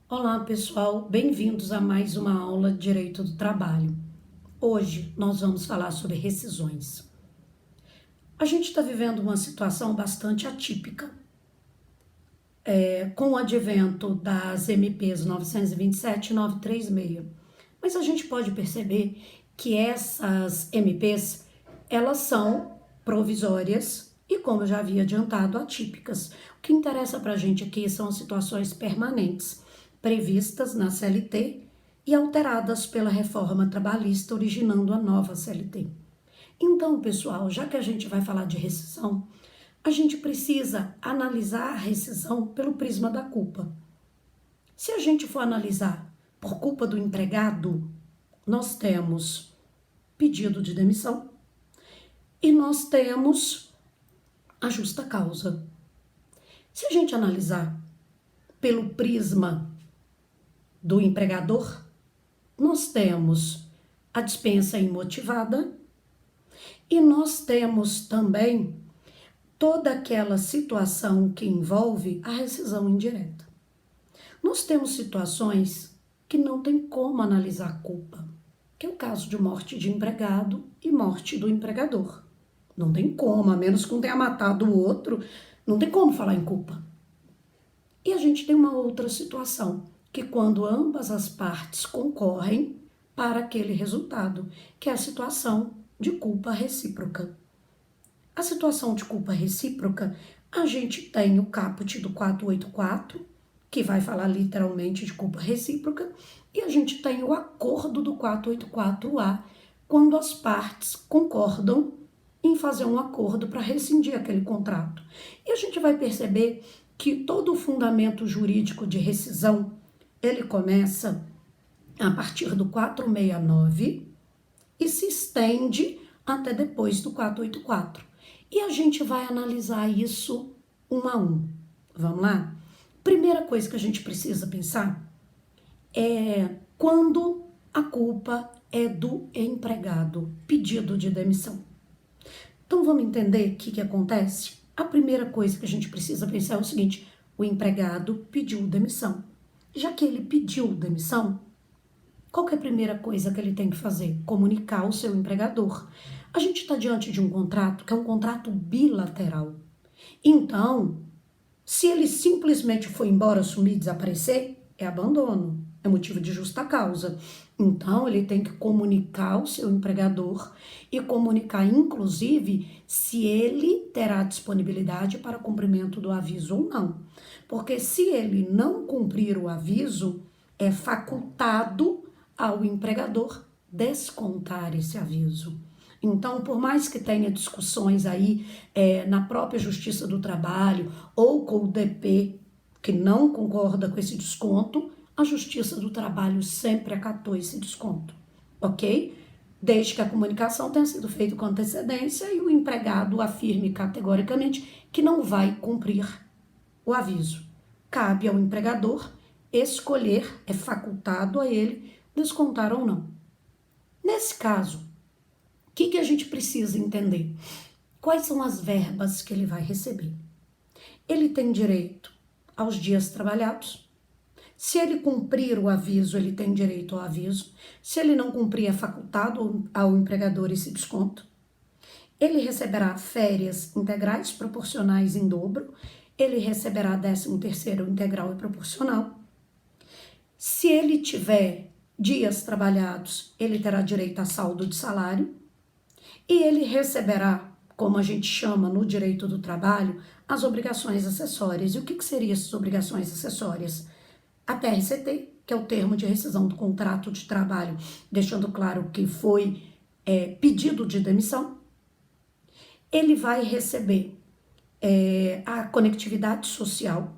Olá, pessoal, bem-vindos a mais uma aula de Direito do Trabalho. Hoje nós vamos falar sobre rescisões. A gente está vivendo uma situação bastante atípica, com o advento das MPs 927 e 936. Mas a gente pode perceber que essas MPs, elas são provisórias e, como eu já havia adiantado, atípicas. O que interessa para a gente aqui são as situações permanentes, previstas na CLT e alteradas pela reforma trabalhista, originando a nova CLT. Então, pessoal, já que a gente vai falar de rescisão, a gente precisa analisar a rescisão pelo prisma da culpa. Se a gente for analisar por culpa do empregado, nós temos pedido de demissão e nós temos a justa causa. Se a gente analisar pelo prisma do empregador, nós temos a dispensa imotivada e nós temos também toda aquela situação que envolve a rescisão indireta. Nós temos situações que não tem como analisar a culpa, que é o caso de morte de empregado e morte do empregador. Não tem como, a menos que um tenha matado o outro, não tem como falar em culpa. E a gente tem uma outra situação, que quando ambas as partes concorrem para aquele resultado, que é a situação de culpa recíproca. A situação de culpa recíproca, a gente tem o caput do 484, que vai falar literalmente de culpa recíproca, e a gente tem o acordo do 484A, quando as partes concordam em fazer um acordo para rescindir aquele contrato. E a gente vai perceber que todo o fundamento jurídico de rescisão, ele começa a partir do 469 e se estende até depois do 484. E a gente vai analisar isso um a um. Vamos lá? Primeira coisa que a gente precisa pensar é quando a culpa é do empregado, pedido de demissão. Então vamos entender o que acontece? A primeira coisa que a gente precisa pensar é o seguinte: o empregado pediu demissão. Já que ele pediu demissão, qual que é a primeira coisa que ele tem que fazer? Comunicar ao seu empregador. A gente está diante de um contrato que é um contrato bilateral. Então, se ele simplesmente for embora, sumir, desaparecer, é abandono, é motivo de justa causa. Então, ele tem que comunicar ao seu empregador e comunicar, inclusive, se ele terá disponibilidade para cumprimento do aviso ou não. Porque se ele não cumprir o aviso, é facultado ao empregador descontar esse aviso. Então, por mais que tenha discussões aí na própria Justiça do Trabalho ou com o DP, que não concorda com esse desconto, a Justiça do Trabalho sempre acatou esse desconto, ok? Desde que a comunicação tenha sido feita com antecedência e o empregado afirme categoricamente que não vai cumprir o aviso. Cabe ao empregador escolher, é facultado a ele descontar ou não. Nesse caso, o que a gente precisa entender? Quais são as verbas que ele vai receber? Ele tem direito aos dias trabalhados. Se ele cumprir o aviso, ele tem direito ao aviso. Se ele não cumprir, é facultado ao empregador esse desconto. Ele receberá férias integrais proporcionais em dobro. Ele receberá 13º integral e proporcional. Se ele tiver dias trabalhados, ele terá direito a saldo de salário e ele receberá, como a gente chama no direito do trabalho, as obrigações acessórias. E o que seriam essas obrigações acessórias? A TRCT, que é o termo de rescisão do contrato de trabalho, deixando claro que foi pedido de demissão. Ele vai receber a conectividade social,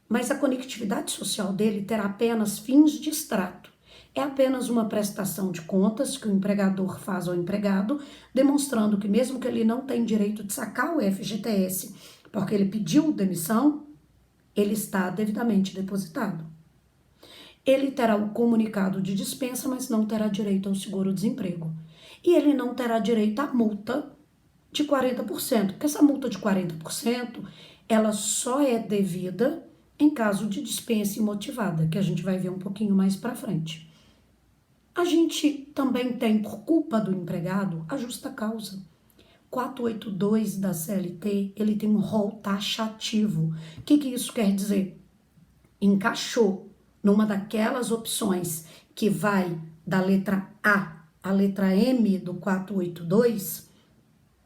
mas a conectividade social dele terá apenas fins de extrato. É apenas uma prestação de contas que o empregador faz ao empregado, demonstrando que mesmo que ele não tenha direito de sacar o FGTS, porque ele pediu demissão, ele está devidamente depositado. Ele terá o comunicado de dispensa, mas não terá direito ao seguro-desemprego. E ele não terá direito à multa de 40%, porque essa multa de 40%, ela só é devida em caso de dispensa imotivada, que a gente vai ver um pouquinho mais para frente. A gente também tem, por culpa do empregado, a justa causa. 482 da CLT, ele tem um rol taxativo. O que isso quer dizer? Encaixou numa daquelas opções que vai da letra A à letra M do 482,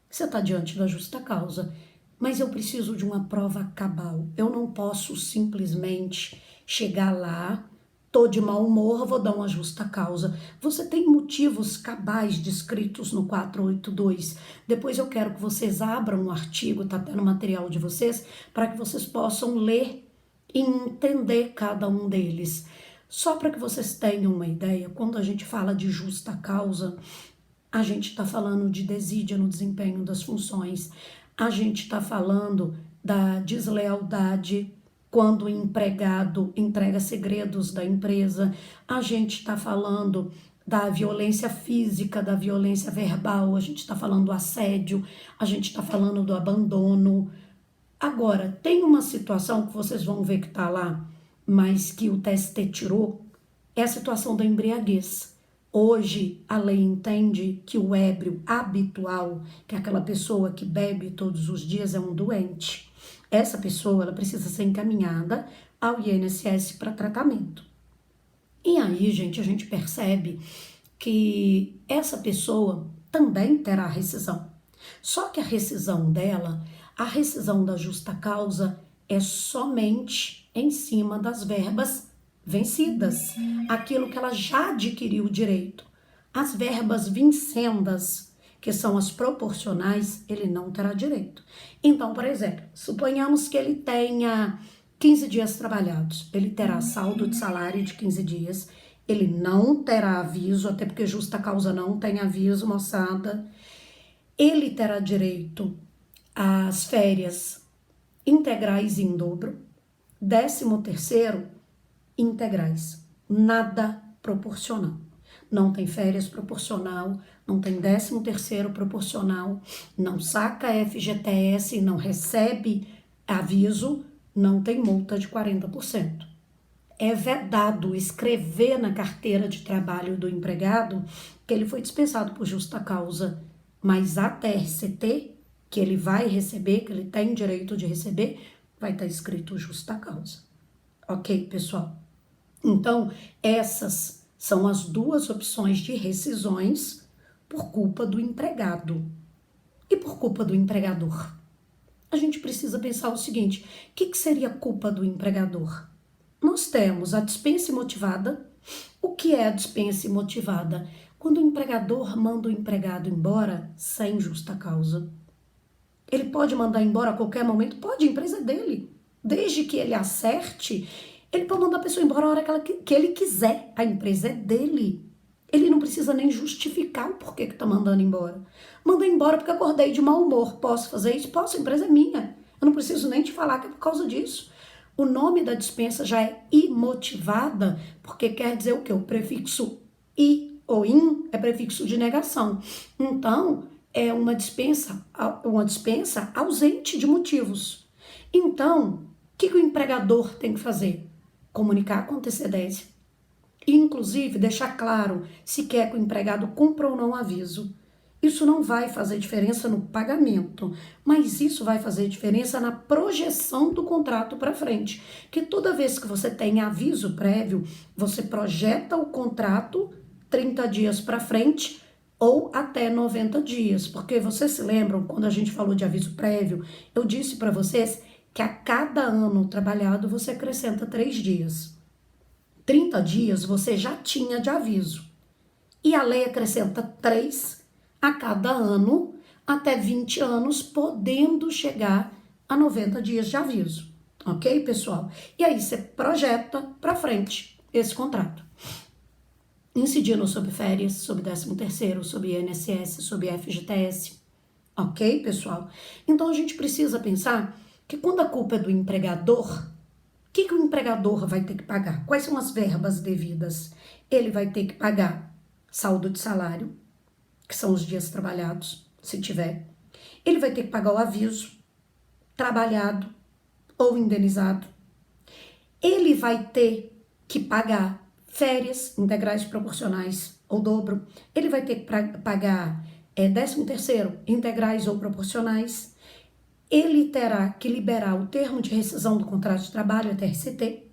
você está diante da justa causa. Mas eu preciso de uma prova cabal. Eu não posso simplesmente chegar lá, tô de mau humor, vou dar uma justa causa. Você tem motivos cabais descritos no 482. Depois eu quero que vocês abram o artigo, tá até no material de vocês, para que vocês possam ler e entender cada um deles. Só para que vocês tenham uma ideia, quando a gente fala de justa causa, a gente está falando de desídia no desempenho das funções, a gente está falando da deslealdade quando o empregado entrega segredos da empresa, a gente está falando da violência física, da violência verbal, a gente está falando do assédio, a gente está falando do abandono. Agora, tem uma situação que vocês vão ver que está lá, mas que o TST tirou, é a situação da embriaguez. Hoje, a lei entende que o ébrio habitual, que é aquela pessoa que bebe todos os dias, é um doente. Essa pessoa, ela precisa ser encaminhada ao INSS para tratamento. E aí, gente, a gente percebe que essa pessoa também terá rescisão. Só que a rescisão dela, a rescisão da justa causa, é somente em cima das verbas vencidas, aquilo que ela já adquiriu o direito. As verbas vincendas, que são as proporcionais, ele não terá direito. Então, por exemplo, suponhamos que ele tenha 15 dias trabalhados, ele terá saldo de salário de 15 dias, ele não terá aviso, até porque justa causa não tem aviso, moçada. Ele terá direito às férias integrais em dobro, 13º integrais, nada proporcional. Não tem férias proporcional, não tem 13º proporcional, não saca FGTS, não recebe aviso, não tem multa de 40%. É vedado escrever na carteira de trabalho do empregado que ele foi dispensado por justa causa, mas a TRCT, que ele vai receber, que ele tem direito de receber, vai estar escrito justa causa. Ok, pessoal? Então, essas são as duas opções de rescisões por culpa do empregado e por culpa do empregador. A gente precisa pensar o seguinte, o que seria culpa do empregador? Nós temos a dispensa imotivada. O que é a dispensa imotivada? Quando o empregador manda o empregado embora sem justa causa. Ele pode mandar embora a qualquer momento? Pode, a empresa é dele. Desde que ele acerte, ele pode mandar a pessoa embora a hora que ele quiser. A empresa é dele. Ele não precisa nem justificar o porquê que tá mandando embora. Manda embora porque acordei de mau humor. Posso fazer isso? Posso, a empresa é minha. Eu não preciso nem te falar que é por causa disso. O nome da dispensa já é imotivada, porque quer dizer o quê? O prefixo i ou in é prefixo de negação. Então, é uma dispensa ausente de motivos. Então, o que o empregador tem que fazer? Comunicar com antecedência. Inclusive, deixar claro se quer que o empregado cumpra ou não o aviso. Isso não vai fazer diferença no pagamento, mas isso vai fazer diferença na projeção do contrato para frente. Que toda vez que você tem aviso prévio, você projeta o contrato 30 dias para frente ou até 90 dias. Porque vocês se lembram, quando a gente falou de aviso prévio, eu disse para vocês que a cada ano trabalhado você acrescenta 3 dias. 30 dias você já tinha de aviso. E a lei acrescenta 3 a cada ano, até 20 anos, podendo chegar a 90 dias de aviso. Ok, pessoal? E aí você projeta para frente esse contrato. Incidindo sobre férias, sobre 13º, sobre INSS, sobre FGTS. Ok, pessoal? Então a gente precisa pensar que quando a culpa é do empregador, o que o empregador vai ter que pagar? Quais são as verbas devidas? Ele vai ter que pagar saldo de salário, que são os dias trabalhados, se tiver. Ele vai ter que pagar o aviso, trabalhado ou indenizado. ele vai ter que pagar férias integrais proporcionais ou dobro, ele vai ter que pagar 13º integrais ou proporcionais, ele terá que liberar o termo de rescisão do contrato de trabalho, a TRCT,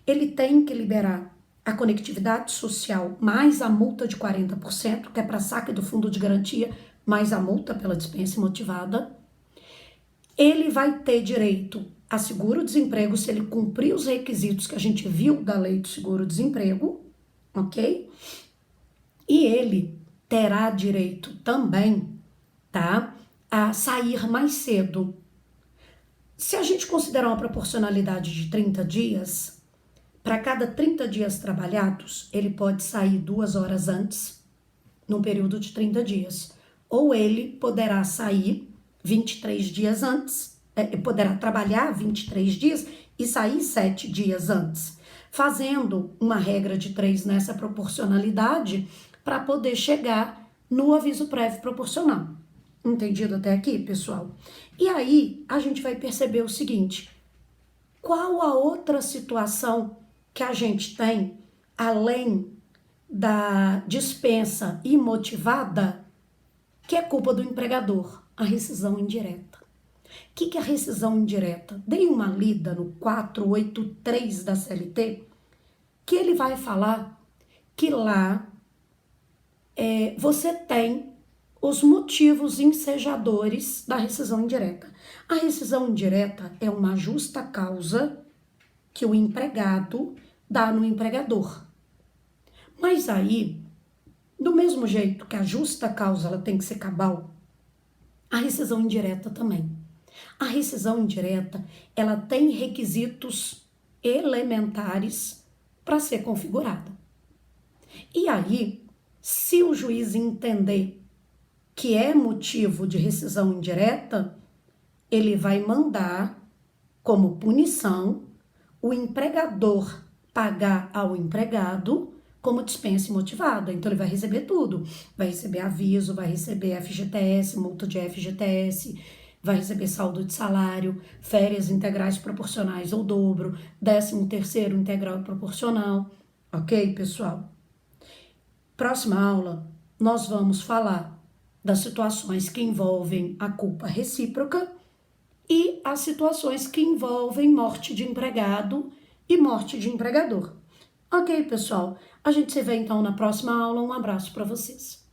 ele tem que liberar a conectividade social mais a multa de 40%, que é para saque do fundo de garantia, mais a multa pela dispensa imotivada. Ele vai ter direito a seguro-desemprego se ele cumprir os requisitos que a gente viu da lei do seguro-desemprego, ok? E ele terá direito também, tá, a sair mais cedo. Se a gente considerar uma proporcionalidade de 30 dias, para cada 30 dias trabalhados, ele pode sair 2 horas antes, num período de 30 dias. Ou ele poderá sair 23 dias antes, poderá trabalhar 23 dias e sair 7 dias antes, fazendo uma regra de 3 nessa proporcionalidade para poder chegar no aviso prévio proporcional. Entendido até aqui, pessoal? E aí, a gente vai perceber o seguinte: qual a outra situação que a gente tem, além da dispensa imotivada, que é culpa do empregador? A rescisão indireta. O que é a rescisão indireta? Dei uma lida no 483 da CLT, que ele vai falar que lá você tem os motivos ensejadores da rescisão indireta. A rescisão indireta é uma justa causa que o empregado dá no empregador. Mas aí, do mesmo jeito que a justa causa ela tem que ser cabal, a rescisão indireta também. A rescisão indireta, ela tem requisitos elementares para ser configurada. E aí, se o juiz entender que é motivo de rescisão indireta, ele vai mandar, como punição, o empregador pagar ao empregado como dispensa imotivada. Então, ele vai receber tudo. Vai receber aviso, vai receber FGTS, multa de FGTS, vai receber saldo de salário, férias integrais proporcionais ou dobro, 13º integral proporcional. Ok, pessoal? Próxima aula, nós vamos falar das situações que envolvem a culpa recíproca e as situações que envolvem morte de empregado e morte de empregador. Ok, pessoal? A gente se vê então na próxima aula. Um abraço para vocês.